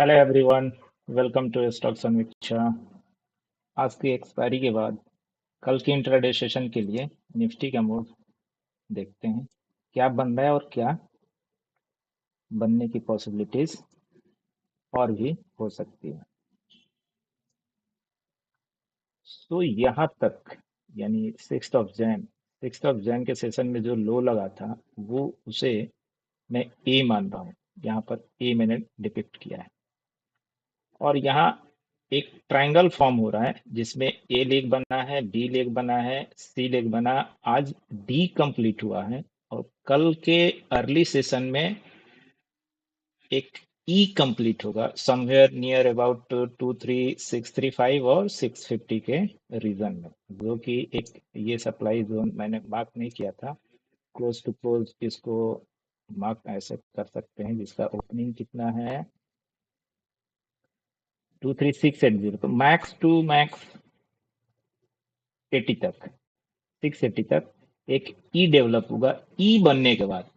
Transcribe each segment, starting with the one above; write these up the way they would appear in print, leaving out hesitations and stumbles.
Hello everyone, welcome to stock समीक्षा। आज की एक्सपायरी के बाद कल की इंट्राडे सेशन के लिए निफ्टी का मूव देखते हैं, क्या बन रहा है और क्या बनने की पॉसिबिलिटीज और भी हो सकती है। तो यहाँ तक यानी 6 ऑफ जैन के सेशन में जो लो लगा था वो उसे मैं ए मान रहा हूँ। यहाँ पर ए मैंने डिपिक्ट किया है और यहाँ एक ट्रायंगल फॉर्म हो रहा है जिसमें ए लेग बना है, बी लेग बना है, सी लेग बना। आज डी कंप्लीट हुआ है और कल के अर्ली सेशन में एक ई कंप्लीट होगा समवेयर नियर अबाउट 23635 और 650 के रीजन में, जो कि एक ये सप्लाई जोन मैंने मार्क नहीं किया था। क्लोज टू क्लोज इसको मार्क ऐसे कर सकते हैं, जिसका ओपनिंग कितना है 23680। तो मैक्स टू मैक्स 80 तक, 680 तक एक ई डेवलप होगा। ई बनने के बाद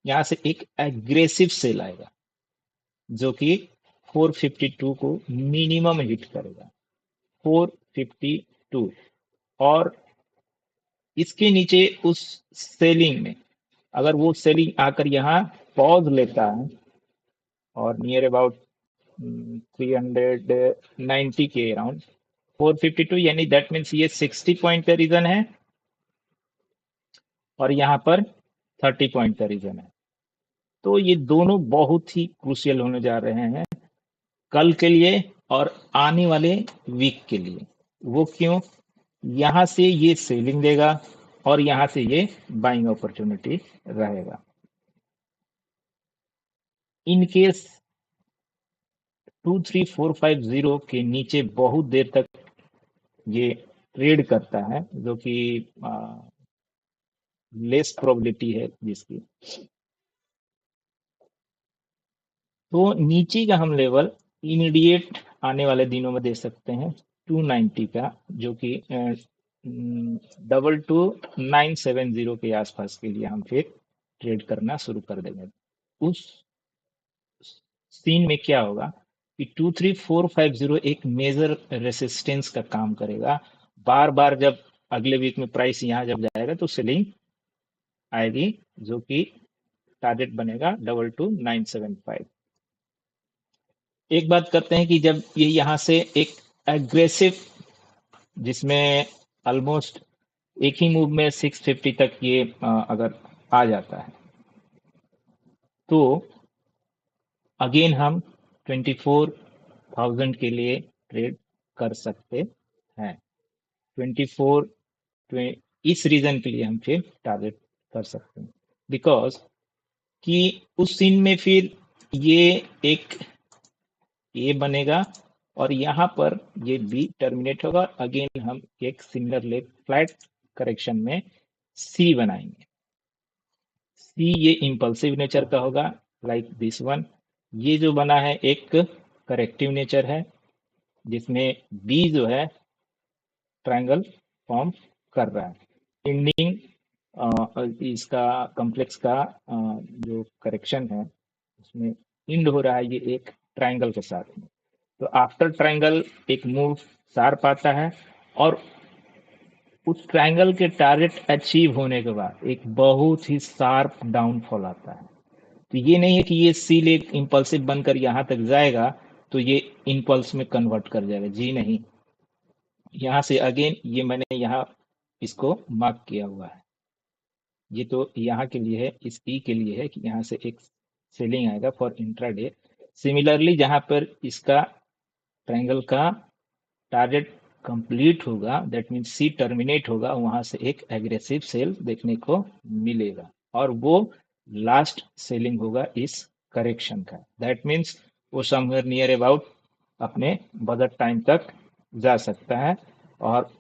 यहाँ से एक एग्रेसिव सेल आएगा जो कि 452 को मिनिमम हिट करेगा, 452। और इसके नीचे उस सेलिंग में अगर वो सेलिंग आकर यहाँ पॉज लेता है और नियर अबाउट 390 के अराउंड 452, यानी दैट मीन्स ये 60 पॉइंट का रीजन है और यहाँ पर 30 पॉइंट का रीजन है। तो ये दोनों बहुत ही क्रूशियल होने जा रहे हैं कल के लिए और आने वाले वीक के लिए। वो क्यों? यहाँ से ये सेलिंग देगा और यहाँ से ये बाइंग अपॉर्चुनिटी रहेगा। इन केस 23450 के नीचे बहुत देर तक ये ट्रेड करता है, जो कि लेस प्रोबेबिलिटी है जिसकी, तो नीचे का हम लेवल इमीडिएट आने वाले दिनों में दे सकते हैं 290 का, जो कि 22970 के आसपास के लिए हम फिर ट्रेड करना शुरू कर देंगे। उस सीन में क्या होगा कि 23450 एक मेजर रेसिस्टेंस का काम करेगा। बार बार जब अगले वीक में प्राइस यहाँ जब जाएगा तो सेलिंग आएगी, जो कि टारगेट बनेगा 22975। एक बात करते हैं कि जब ये यहाँ से एक एग्रेसिव, जिसमें ऑलमोस्ट एक ही मूव में 650 तक ये अगर आ जाता है तो अगेन हम 24,000 के लिए ट्रेड कर सकते हैं। 24 इस रीजन के लिए हम फिर टारगेट कर सकते हैं, बिकॉज कि उस सीन में फिर ये एक ए बनेगा और यहाँ पर ये बी टर्मिनेट होगा। अगेन हम एक सिमिलर लेग फ्लैट करेक्शन में सी बनाएंगे। सी ये इम्पल्सिव नेचर का होगा, लाइक दिस वन। ये जो बना है एक करेक्टिव नेचर है, जिसमें बी जो है ट्रायंगल फॉर्म कर रहा है। एंडिंग इसका कॉम्प्लेक्स का जो करेक्शन है उसमें इंड हो रहा है ये एक ट्रायंगल के साथ में। तो आफ्टर ट्रायंगल एक मूव शार्प आता है और उस ट्रायंगल के टारगेट अचीव होने के बाद एक बहुत ही शार्प डाउनफॉल आता है। तो ये नहीं है कि ये सी लेग इंपल्सिव बनकर यहाँ तक जाएगा तो ये इंपल्स में कन्वर्ट कर जाएगा, जी नहीं। यहाँ से अगेन ये मैंने यहाँ इसको मार्क किया हुआ है, ये तो यहाँ के लिए है, इस ई के लिए है कि यहाँ से एक सेलिंग आएगा फॉर इंट्राडे। सिमिलरली जहाँ पर इसका ट्रायंगल का टारगेट कंप्लीट होगा, दैट मीन्स सी टर्मिनेट होगा, वहां से एक एग्रेसिव सेल देखने को मिलेगा और वो लास्ट सेलिंग होगा इस करेक्शन का। दैट मीन्स वो समवेयर नियर अबाउट अपने बजट टाइम तक जा सकता है और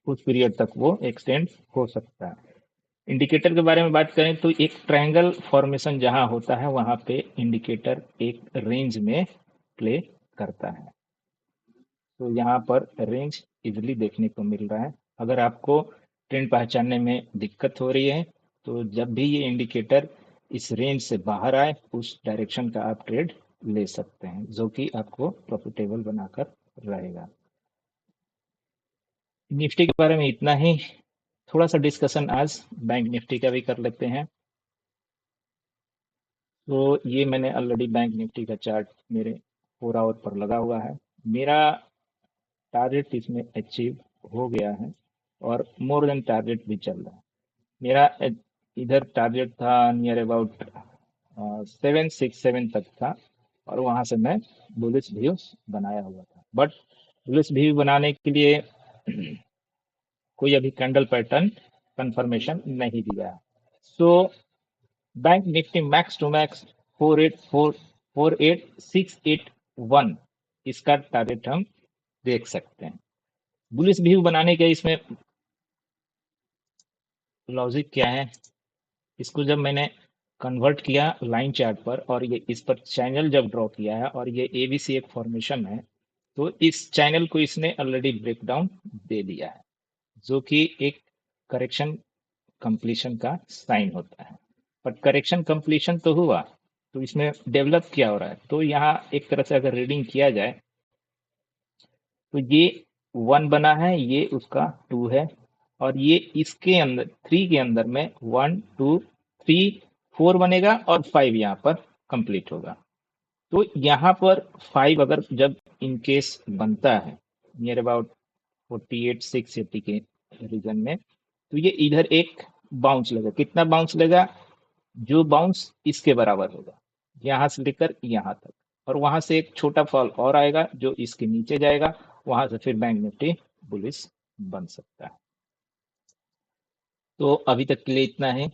उस पीरियड तक वो एक्सटेंड हो सकता है। इंडिकेटर के बारे में बात करें तो एक ट्रायंगल फॉर्मेशन जहां होता है वहां पे इंडिकेटर एक रेंज में प्ले करता है। तो यहाँ पर रेंज इजिली देखने को मिल रहा है। अगर आपको ट्रेंड पहचानने में दिक्कत हो रही है तो जब भी ये इंडिकेटर इस रेंज से बाहर आए उस डायरेक्शन का आप ट्रेड ले सकते हैं, जो कि आपको प्रॉफिटेबल बनाकर रहेगा। निफ्टी के बारे में इतना ही। थोड़ा सा डिस्कशन आज बैंक निफ्टी का भी कर लेते हैं। तो ये मैंने ऑलरेडी बैंक निफ्टी का चार्ट मेरे 4 आवर पर लगा हुआ है। मेरा टारगेट इसमें अचीव हो गया है और मोर देन टारगेट भी चल रहा है। मेरा इधर टारगेट था नियर अबाउट 767 तक था, और वहां से मैं बुलिश व्यू बनाया हुआ था। बट बुलिश व्यू बनाने के लिए कोई अभी कैंडल पैटर्न कंफर्मेशन नहीं दिया। So bank Nifty max to max 48681 इसका टारगेट हम देख सकते हैं। बुलिश व्यू बनाने के इसमें लॉजिक क्या है, इसको जब मैंने कन्वर्ट किया लाइन चार्ट पर, और ये इस पर चैनल जब ड्रॉ किया है, और ये एबीसी एक फॉर्मेशन है, तो इस चैनल को इसने ऑलरेडी ब्रेक डाउन दे दिया है, जो कि एक करेक्शन कंप्लीशन का साइन होता है। बट करेक्शन कंप्लीशन तो हुआ, तो इसमें डेवलप क्या हो रहा है, तो यहाँ एक तरह से अगर रीडिंग किया जाए तो ये 1 बना है, ये उसका 2 है, और ये इसके अंदर 3 के अंदर में 1 2 3 4 बनेगा, और 5 यहाँ पर कंप्लीट होगा। तो यहाँ पर 5 अगर जब इन केस बनता है नियर अबाउट 48,680 के रीजन में, तो ये इधर एक बाउंस लेगा। कितना बाउंस लेगा? जो बाउंस इसके बराबर होगा, यहाँ से लेकर यहाँ तक, और वहां से एक छोटा फॉल और आएगा जो इसके नीचे जाएगा, वहां से फिर बैंक निफ्टी बुलिश बन सकता है। तो अभी तक के लिए इतना है।